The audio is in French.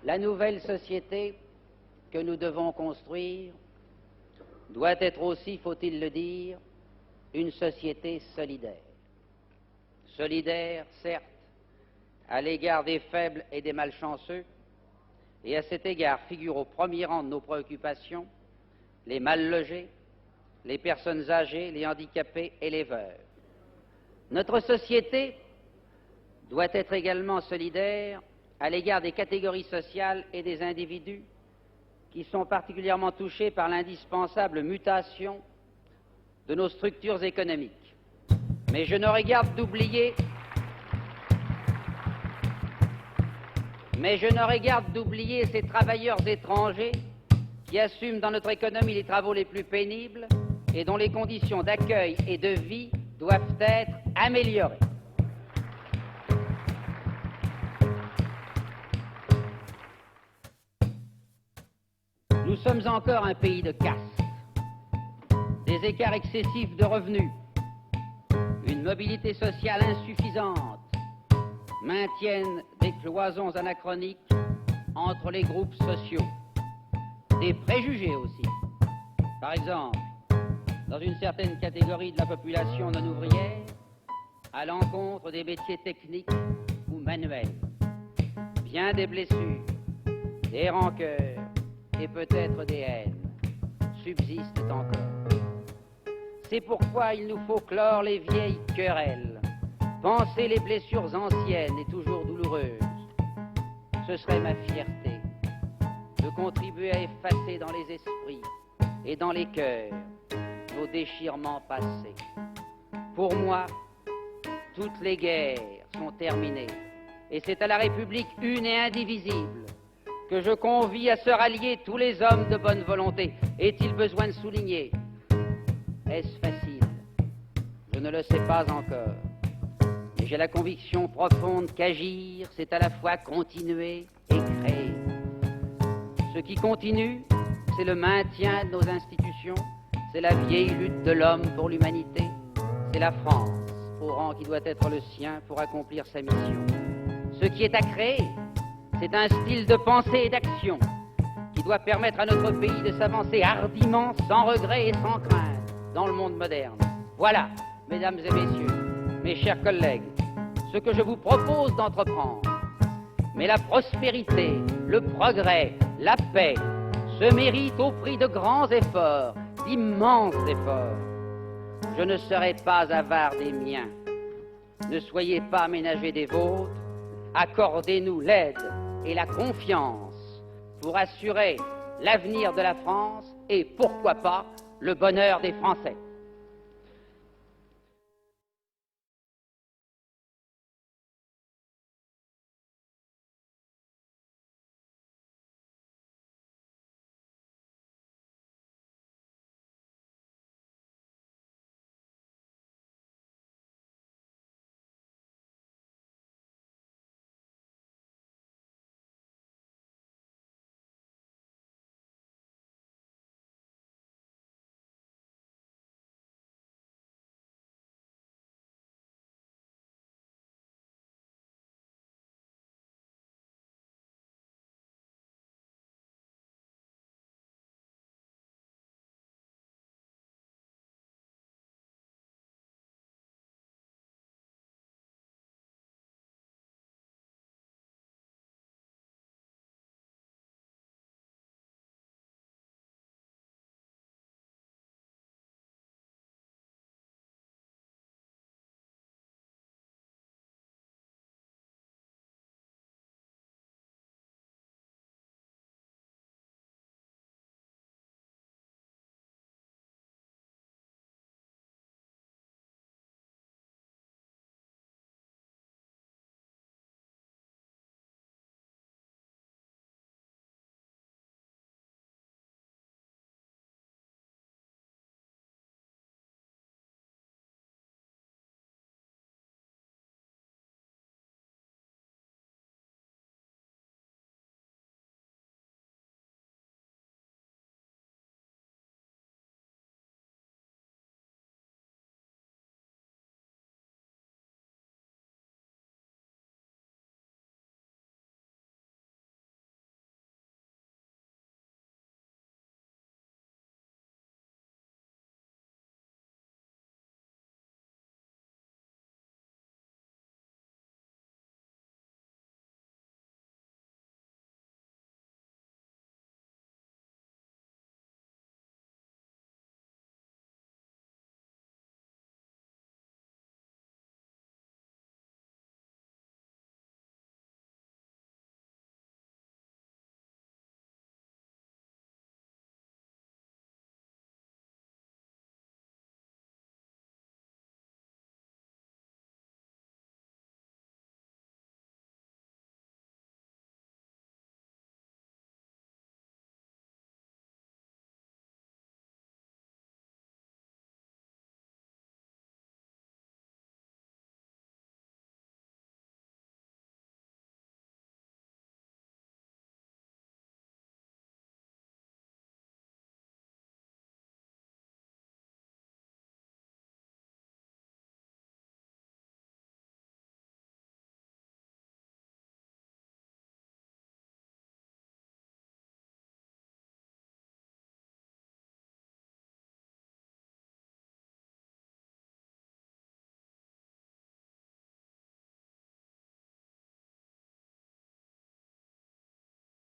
La nouvelle société que nous devons construire doit être aussi, faut-il le dire, une société solidaire. Solidaire, certes, à l'égard des faibles et des malchanceux, et à cet égard figurent au premier rang de nos préoccupations les mal logés, les personnes âgées, les handicapés et les veuves. Notre société doit être également solidaire à l'égard des catégories sociales et des individus qui sont particulièrement touchés par l'indispensable mutation de nos structures économiques. Mais je n'aurais garde d'oublier ces travailleurs étrangers qui assument dans notre économie les travaux les plus pénibles et dont les conditions d'accueil et de vie doivent être améliorées. Nous sommes encore un pays de caste, des écarts excessifs de revenus, une mobilité sociale insuffisante maintiennent des cloisons anachroniques entre les groupes sociaux, des préjugés aussi. Par exemple, dans une certaine catégorie de la population non ouvrière, à l'encontre des métiers techniques ou manuels. Bien des blessures, des rancœurs et peut-être des haines subsistent encore. C'est pourquoi il nous faut clore les vieilles querelles, penser les blessures anciennes et toujours douloureuses. Ce serait ma fierté de contribuer à effacer dans les esprits et dans les cœurs nos déchirements passés. Pour moi, toutes les guerres sont terminées et c'est à la République une et indivisible que je convie à se rallier tous les hommes de bonne volonté. Est-il besoin de souligner? Est-ce facile? Je ne le sais pas encore. Mais j'ai la conviction profonde qu'agir, c'est à la fois continuer et créer. Ce qui continue, c'est le maintien de nos institutions, c'est la vieille lutte de l'homme pour l'humanité, c'est la France, au rang qui doit être le sien pour accomplir sa mission. Ce qui est à créer, c'est un style de pensée et d'action qui doit permettre à notre pays de s'avancer hardiment, sans regret et sans crainte dans le monde moderne. Voilà, mesdames et messieurs, mes chers collègues, ce que je vous propose d'entreprendre. Mais la prospérité, le progrès, la paix se méritent au prix de grands efforts, d'immenses efforts. Je ne serai pas avare des miens. Ne soyez pas ménagés des vôtres. Accordez-nous l'aide et la confiance pour assurer l'avenir de la France et, pourquoi pas, le bonheur des Français.